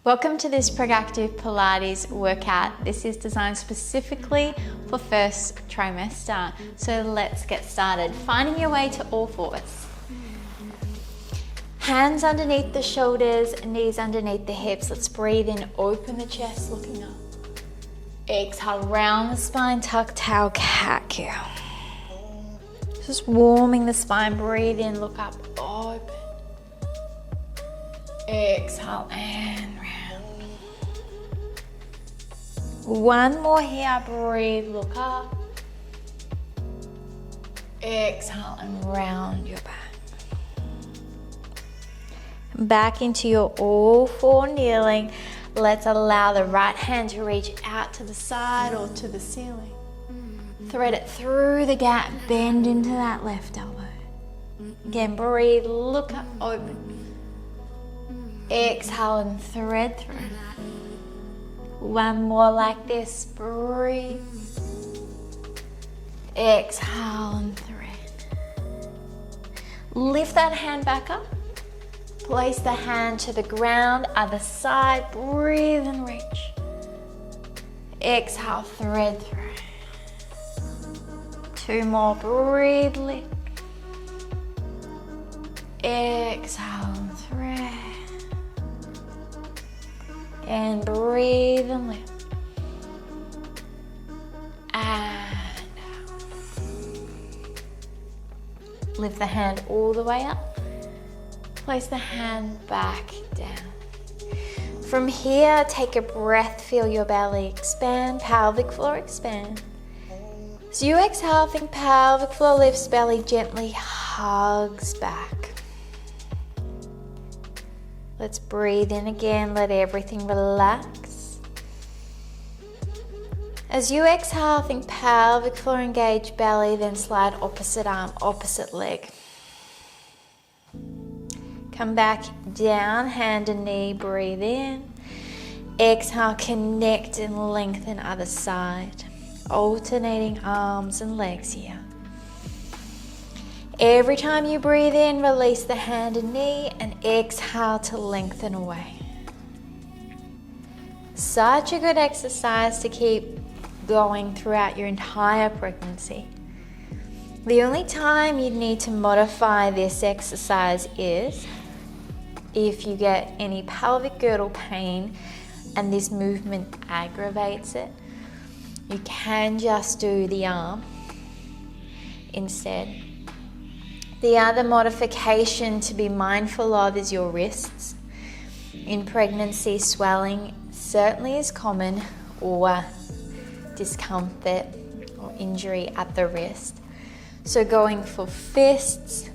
Welcome to this Pregnancy Pilates workout. This is designed specifically for first trimester. So let's get started. Finding your way to all fours. Hands underneath the shoulders, knees underneath the hips. Let's breathe in, open the chest, looking up. Exhale, round the spine, tuck, tail, cat cow. Just warming the spine, breathe in, look up, open. Exhale and round. One more here, breathe, look up. Exhale and round your back. Back into your all four kneeling. Let's allow the right hand to reach out to the side or to the ceiling. Thread it through the gap, bend into that left elbow. Again, breathe, look up, open. Exhale and thread through. One more like this, breathe. Exhale and thread. Lift that hand back up. Place the hand to the ground, other side, breathe and reach. Exhale, thread through. Two more, breathe, lift. Exhale and thread. And breathe and lift. And out. Lift the hand all the way up. Place the hand back down. From here, take a breath, feel your belly expand, pelvic floor expand. As you exhale, think pelvic floor lifts, belly gently hugs back. Let's breathe in again, let everything relax. As you exhale, think pelvic floor engage, belly, then slide opposite arm, opposite leg. Come back down, hand and knee, breathe in. Exhale, connect and lengthen other side. Alternating arms and legs here. Every time you breathe in, release the hand and knee and exhale to lengthen away. Such a good exercise to keep going throughout your entire pregnancy. The only time you need to modify this exercise is if you get any pelvic girdle pain and this movement aggravates it. You can just do the arm instead. The other modification to be mindful of is your wrists. In pregnancy, swelling certainly is common, or discomfort or injury at the wrist. So going for fists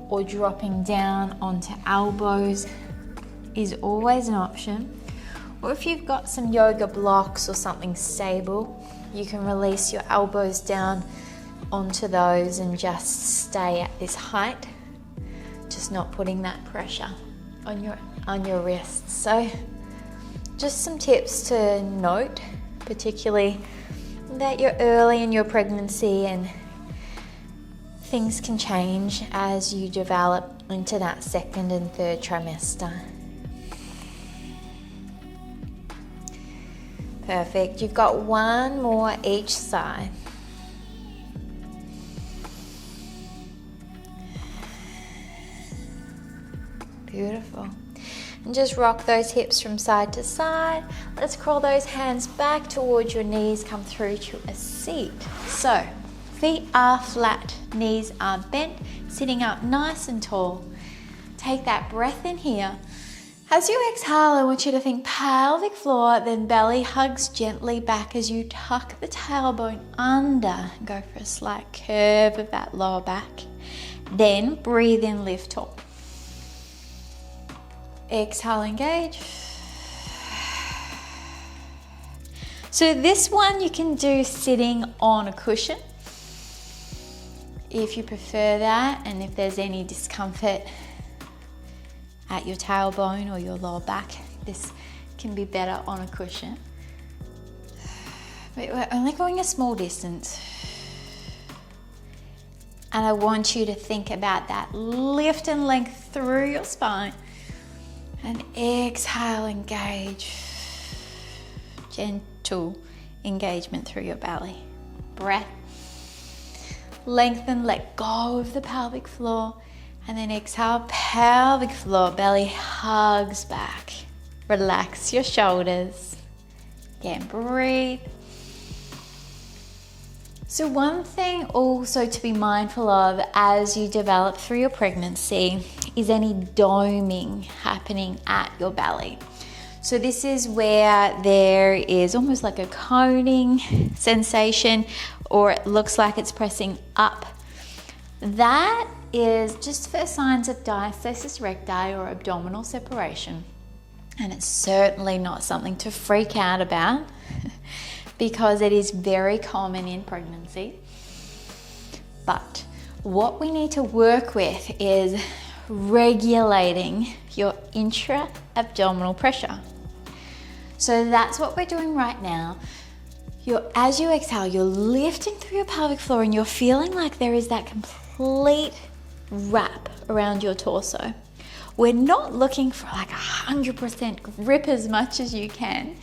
or dropping down onto elbows is always an option. Or if you've got some yoga blocks or something stable, you can release your elbows down onto those and just stay at this height, just not putting that pressure on your wrists. So just some tips to note, particularly that you're early in your pregnancy and things can change as you develop into that second and third trimester. Perfect. You've got one more each side. Beautiful. And just rock those hips from side to side. Let's crawl those hands back towards your knees, come through to a seat. So, feet are flat, knees are bent, sitting up nice and tall. Take that breath in here. As you exhale, I want you to think pelvic floor, then belly hugs gently back as you tuck the tailbone under. Go for a slight curve of that lower back. Then breathe in, lift top. Exhale, engage. So this one you can do sitting on a cushion if you prefer that, and if there's any discomfort at your tailbone or your lower back, this can be better on a cushion. But we're only going a small distance. And I want you to think about that lift and length through your spine. And exhale, engage. Gentle engagement through your belly. Breath. Lengthen, let go of the pelvic floor. And then exhale, pelvic floor, belly hugs back. Relax your shoulders. Again, breathe. So one thing also to be mindful of as you develop through your pregnancy is any doming happening at your belly. So this is where there is almost like a coning sensation, or it looks like it's pressing up. That is just for signs of diastasis recti or abdominal separation. And it's certainly not something to freak out about because it is very common in pregnancy. But what we need to work with is regulating your intra-abdominal pressure. So that's what we're doing right now. As you exhale, you're lifting through your pelvic floor and you're feeling like there is that complete wrap around your torso. We're not looking for like 100% grip as much as you can.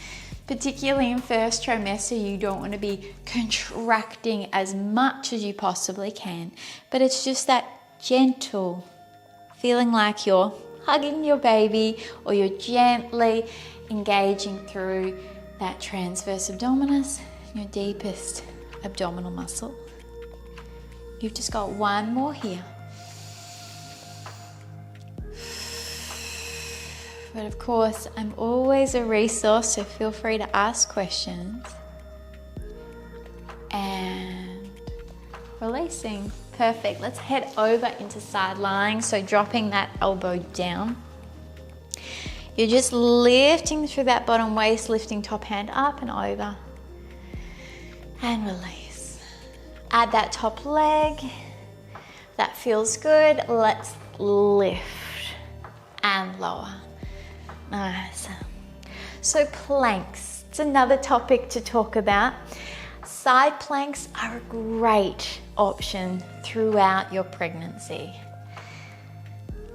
Particularly in first trimester, you don't want to be contracting as much as you possibly can. But it's just that gentle feeling like you're hugging your baby, or you're gently engaging through that transverse abdominis, your deepest abdominal muscle. You've just got one more here. But of course, I'm always a resource, so feel free to ask questions. And releasing. Perfect. Let's head over into side lying. So dropping that elbow down. You're just lifting through that bottom waist, lifting top hand up and over. And release. Add that top leg. That feels good. Let's lift and lower. Nice. So planks, it's another topic to talk about. Side planks are a great option throughout your pregnancy.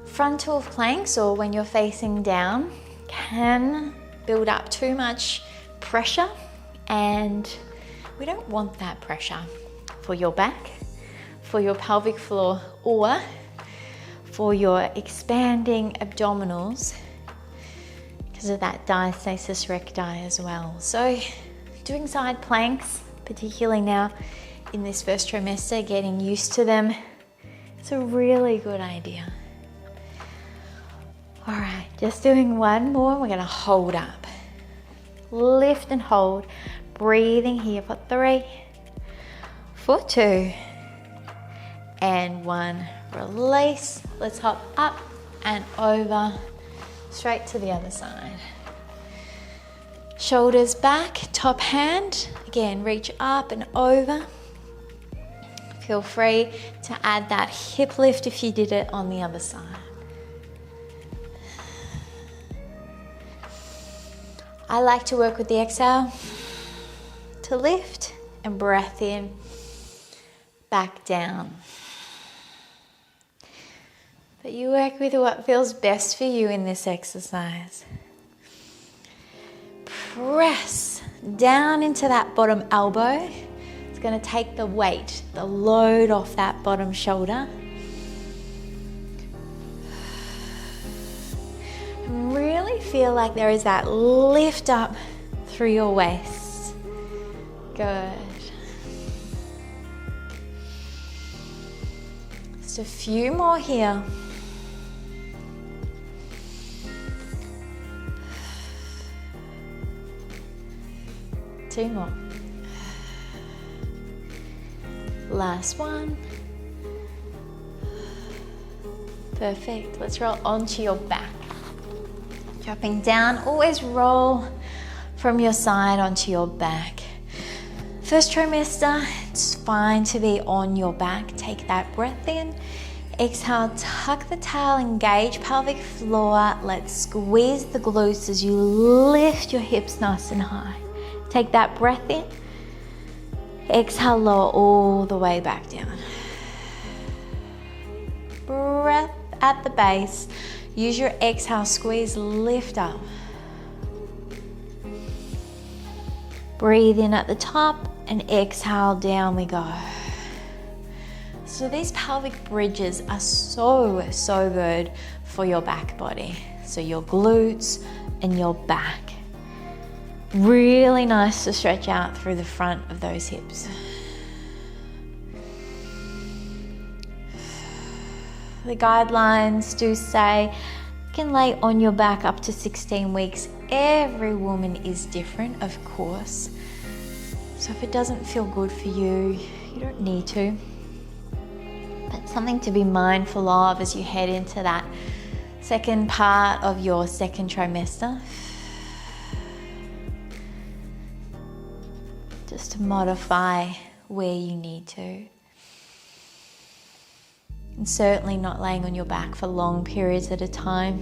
Frontal planks, or when you're facing down, can build up too much pressure, and we don't want that pressure for your back, for your pelvic floor, or for your expanding abdominals, because of that diastasis recti as well. So doing side planks, particularly now in this first trimester, getting used to them, it's a really good idea. All right, just doing one more. We're gonna hold up. Lift and hold. Breathing here for 3, for 2, and 1. Release. Let's hop up and over. Straight to the other side. Shoulders back, top hand. Again, reach up and over. Feel free to add that hip lift if you did it on the other side. I like to work with the exhale to lift and breath in, back down. But you work with what feels best for you in this exercise. Press down into that bottom elbow. It's going to take the weight, the load off that bottom shoulder. Really feel like there is that lift up through your waist. Good. Just a few more here. 2 more. Last one. Perfect. Let's roll onto your back. Dropping down, always roll from your side onto your back. First trimester, it's fine to be on your back. Take that breath in. Exhale, tuck the tail, engage pelvic floor. Let's squeeze the glutes as you lift your hips nice and high. Take that breath in. Exhale, lower all the way back down. Breath at the base. Use your exhale, squeeze, lift up. Breathe in at the top and exhale, down we go. So these pelvic bridges are so good for your back body. So your glutes and your back. Really nice to stretch out through the front of those hips. The guidelines do say you can lay on your back up to 16 weeks. Every woman is different, of course. So if it doesn't feel good for you, you don't need to. But something to be mindful of as you head into that second part of your second trimester. Just to modify where you need to. And certainly not laying on your back for long periods at a time.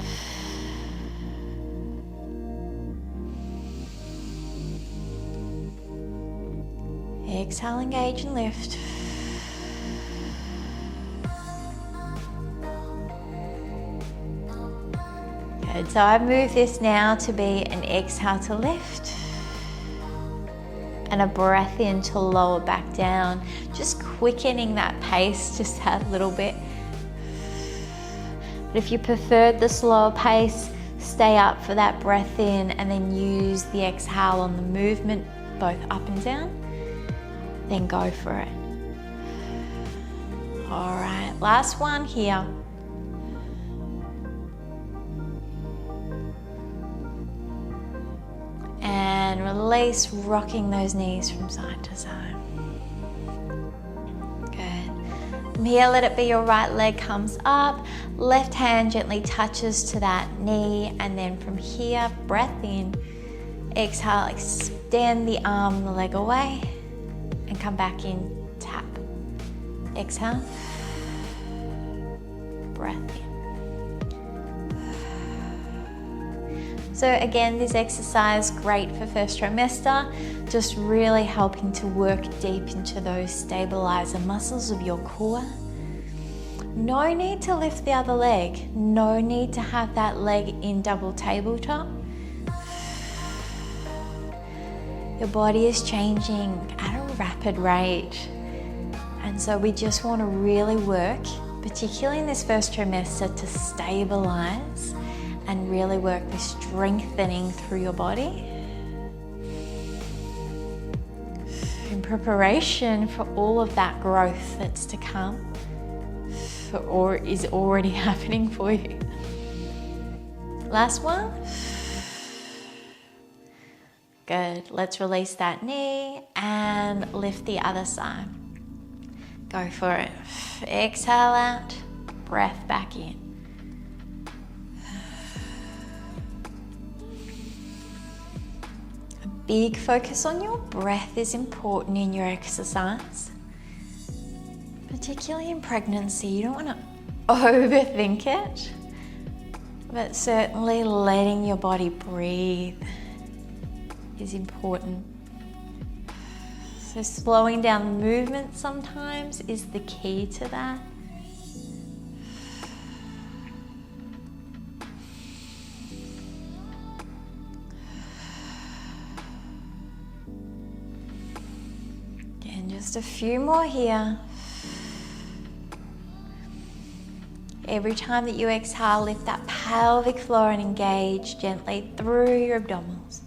Exhale, engage and lift. Good, so I've moved this now to be an exhale to lift and a breath in to lower back down. Just quickening that pace just a little bit. But if you preferred the slower pace, stay up for that breath in and then use the exhale on the movement, both up and down. Then go for it. All right, last one here. And release, rocking those knees from side to side. Good. From here, let it be your right leg comes up, left hand gently touches to that knee, and then from here, breath in, exhale, extend the arm, the leg away, and come back in, tap. Exhale, breath in. So again, this exercise, great for first trimester, just really helping to work deep into those stabilizer muscles of your core. No need to lift the other leg. No need to have that leg in double tabletop. Your body is changing at a rapid rate. And so we just want to really work, particularly in this first trimester, to stabilize and really work the strengthening through your body in preparation for all of that growth that's to come or is already happening for you. Last one. Good. Let's release that knee and lift the other side. Go for it. Exhale out, breath back in. Big focus on your breath is important in your exercise, particularly in pregnancy. You don't want to overthink it, but certainly letting your body breathe is important. So slowing down the movement sometimes is the key to that. Just a few more here. Every time that you exhale, lift that pelvic floor and engage gently through your abdominals.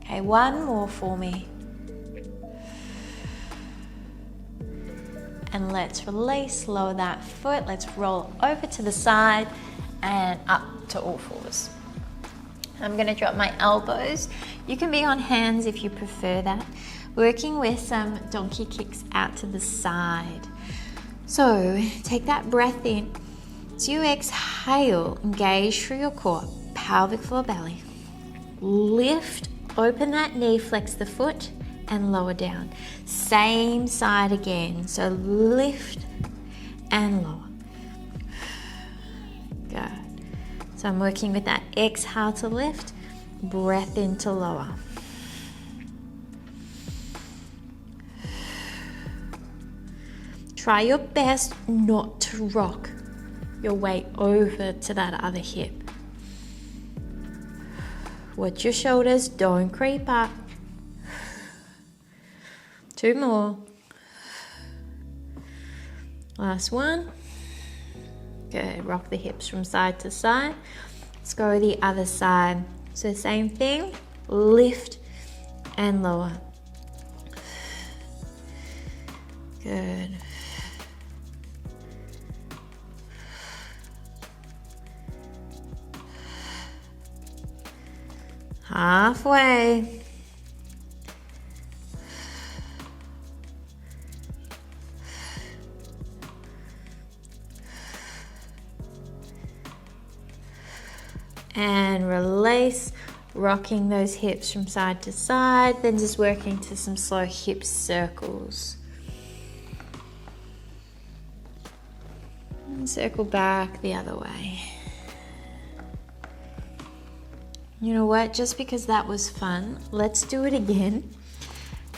Okay, one more for me. And let's release, lower that foot. Let's roll over to the side and up to all fours. I'm going to drop my elbows. You can be on hands if you prefer that. Working with some donkey kicks out to the side. So take that breath in. As you exhale, engage through your core, pelvic floor, belly. Lift, open that knee, flex the foot and lower down. Same side again. So lift and lower. Good. So I'm working with that exhale to lift, breath in to lower. Try your best not to rock your weight over to that other hip. Watch your shoulders, don't creep up. 2 more. Last one. Good, rock the hips from side to side. Let's go the other side. So same thing, lift and lower. Good. Halfway. And release, rocking those hips from side to side, then just working to some slow hip circles. And circle back the other way. You know what, just because that was fun, let's do it again.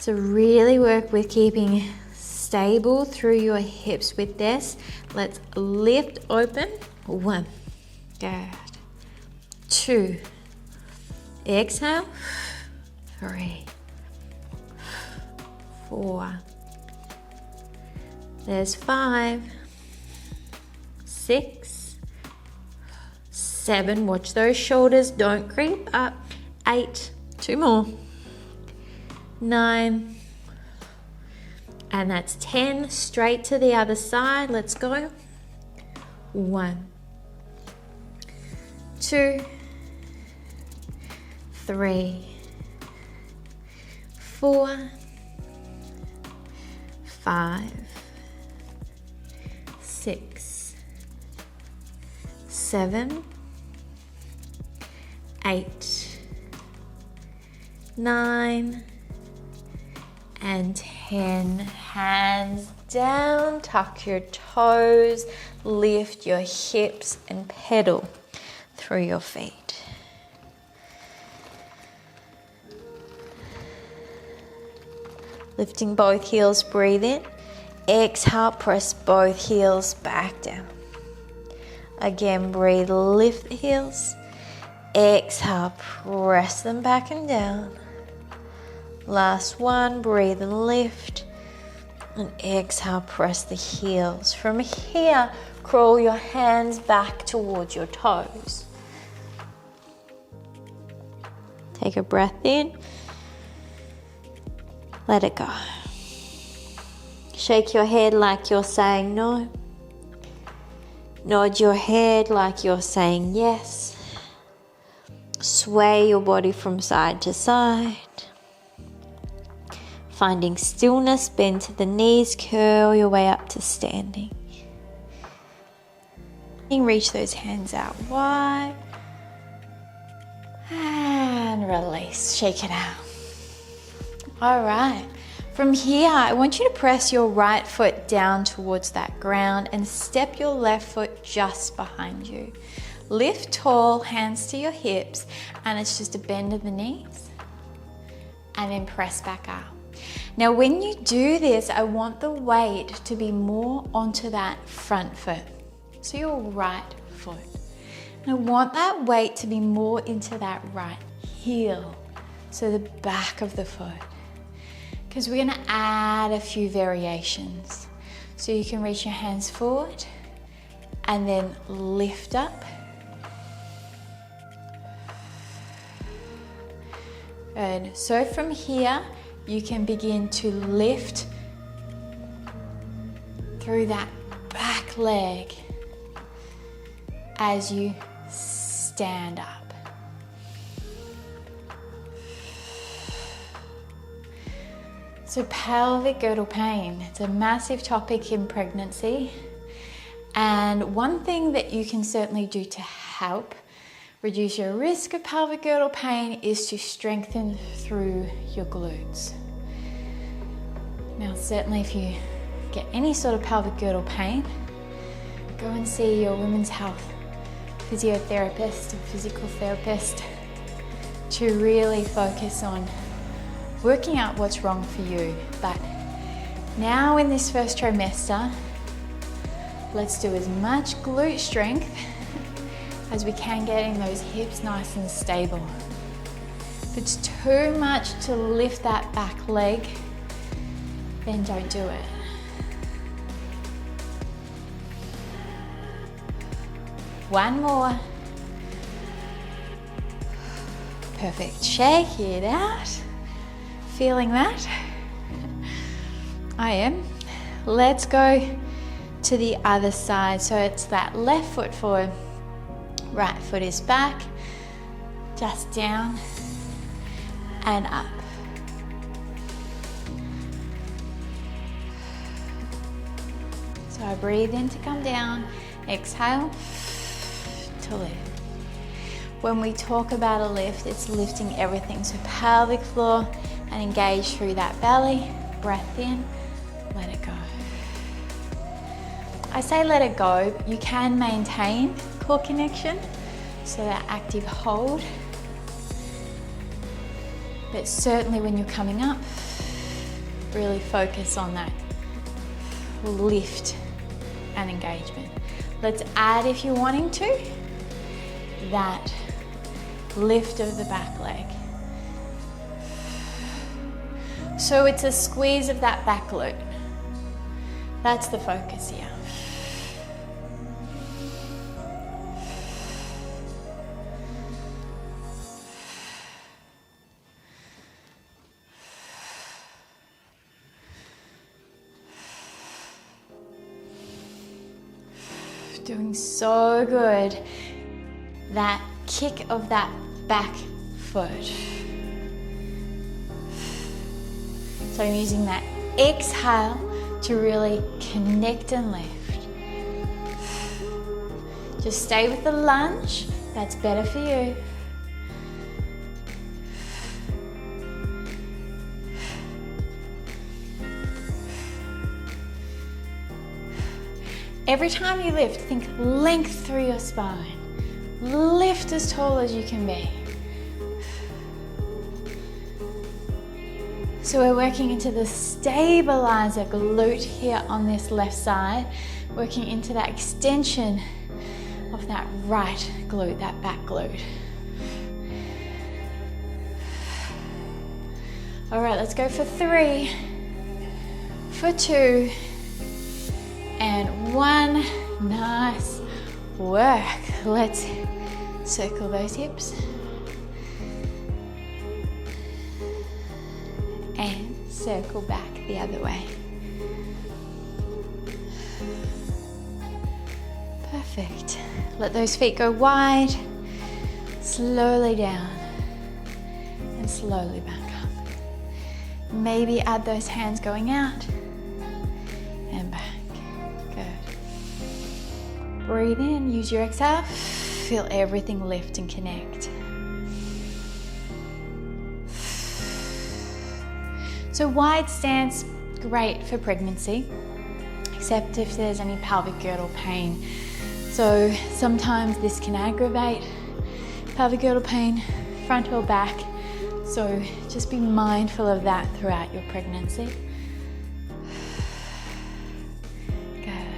So really work with keeping stable through your hips with this. Let's lift open. 1, good. 2, exhale. 3, 4, there's 5, 6, 7, watch those shoulders, don't creep up. 8, 2 more. 9, and that's 10, straight to the other side. Let's go. 1, 2, 3, 4, 5, 6, 7, 8, 9, and 10. Hands down, tuck your toes, lift your hips and pedal through your feet. Lifting both heels, breathe in. Exhale, press both heels back down. Again, breathe, lift the heels. Exhale, press them back and down. Last one, breathe and lift. And exhale, press the heels. From here, crawl your hands back towards your toes. Take a breath in. Let it go. Shake your head like you're saying no. Nod your head like you're saying yes. Sway your body from side to side. Finding stillness, bend to the knees, curl your way up to standing. Reach those hands out wide. And release, shake it out. All right, from here, I want you to press your right foot down towards that ground and step your left foot just behind you. Lift tall, hands to your hips, and it's just a bend of the knees, and then press back up. Now, when you do this, I want the weight to be more onto that front foot, so your right foot. And I want that weight to be more into that right heel, so the back of the foot. Because we're gonna add a few variations. So you can reach your hands forward and then lift up. Good. So from here, you can begin to lift through that back leg as you stand up. So pelvic girdle pain, it's a massive topic in pregnancy. And one thing that you can certainly do to help reduce your risk of pelvic girdle pain is to strengthen through your glutes. Now, certainly if you get any sort of pelvic girdle pain, go and see your women's health physiotherapist or physical therapist to really focus on working out what's wrong for you. But Now in this first trimester, let's do as much glute strength as we can, getting those hips nice and stable. If it's too much to lift that back leg, then don't do it. One more. Perfect. Shake it out. Feeling that? I am. Let's go to the other side. So it's that left foot forward, right foot is back, just down and up. So I breathe in to come down, exhale to lift. When we talk about a lift, it's lifting everything. So pelvic floor and engage through that belly. Breath in, let it go. I say let it go, you can maintain core connection, so that active hold. But certainly when you're coming up, really focus on that lift and engagement. Let's add, if you're wanting to, that lift of the back leg. So it's a squeeze of that back glute. That's the focus here. Doing so good. That kick of that back foot. So I'm using that exhale to really connect and lift. Just stay with the lunge. That's better for you. Every time you lift, think length through your spine. Lift as tall as you can be. So we're working into the stabilizer glute here on this left side, working into that extension of that right glute, that back glute. All right, let's go for 3, for 2, and 1. Nice work. Let's circle those hips. And circle back the other way. Perfect. Let those feet go wide. Slowly down. And slowly back up. Maybe add those hands going out. And back. Good. Breathe in. Use your exhale. Feel everything lift and connect. So wide stance, great for pregnancy, except if there's any pelvic girdle pain. So sometimes this can aggravate pelvic girdle pain, front or back. So just be mindful of that throughout your pregnancy. Good.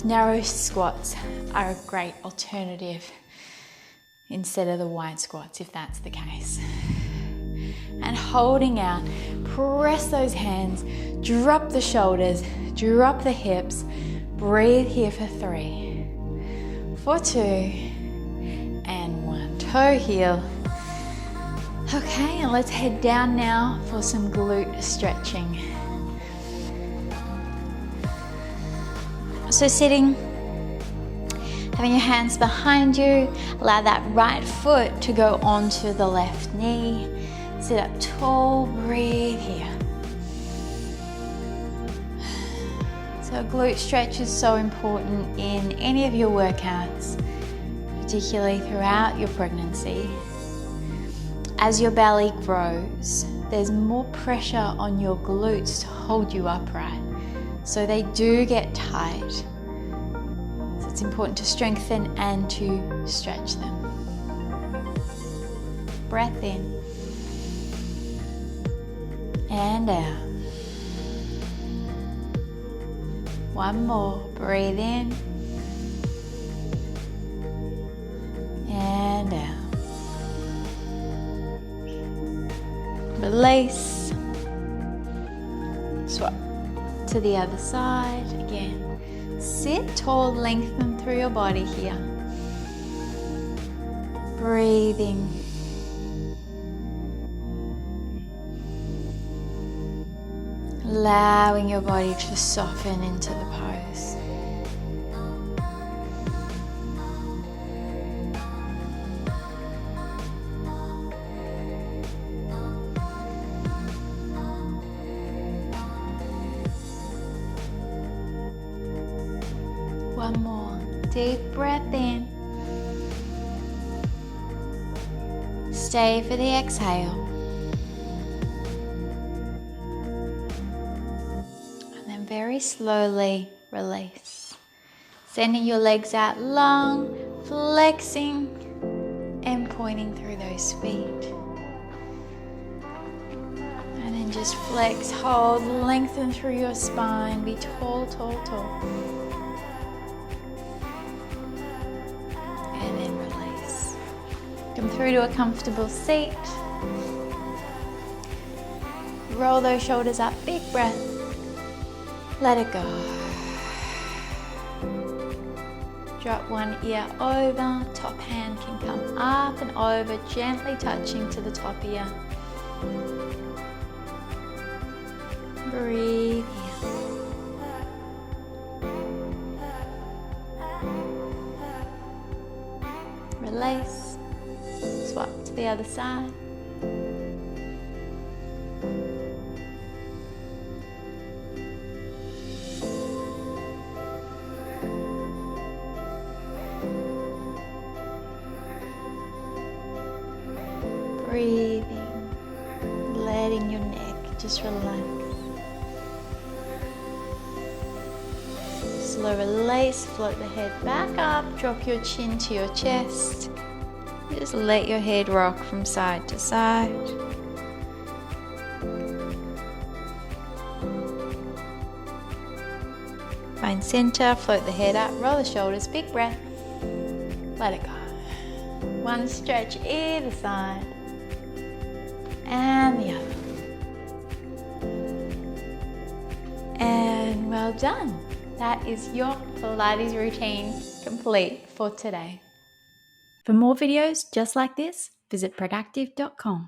Narrow squats are a great alternative instead of the wide squats if that's the case. And holding out, press those hands, drop the shoulders, drop the hips, breathe here for 3, for 2, and 1. Toe heel. Okay, and let's head down now for some glute stretching. So sitting, having your hands behind you, allow that right foot to go onto the left knee. Sit up tall, breathe here. So glute stretch is so important in any of your workouts, particularly throughout your pregnancy. As your belly grows, there's more pressure on your glutes to hold you upright. So they do get tight. So it's important to strengthen and to stretch them. Breath in. And out. One more. Breathe in. And out. Release. Swap to the other side. Again. Sit tall, lengthen through your body here. Breathing. Allowing your body to soften into the pose. One more. Deep breath in. Stay for the exhale. Very slowly release. Sending your legs out long, flexing and pointing through those feet. And then just flex, hold, lengthen through your spine. Be tall, tall, tall. And then release. Come through to a comfortable seat. Roll those shoulders up, big breath. Let it go. Drop one ear over, top hand can come up and over, gently touching to the top ear. Breathe here. Release. Swap to the other side. Breathing, letting your neck just relax. Slow release, float the head back up, drop your chin to your chest. Just let your head rock from side to side. Find center, float the head up, roll the shoulders, big breath. Let it go. One stretch either side. And the other. And well done. That is your Pilates routine complete for today. For more videos just like this, visit productive.com.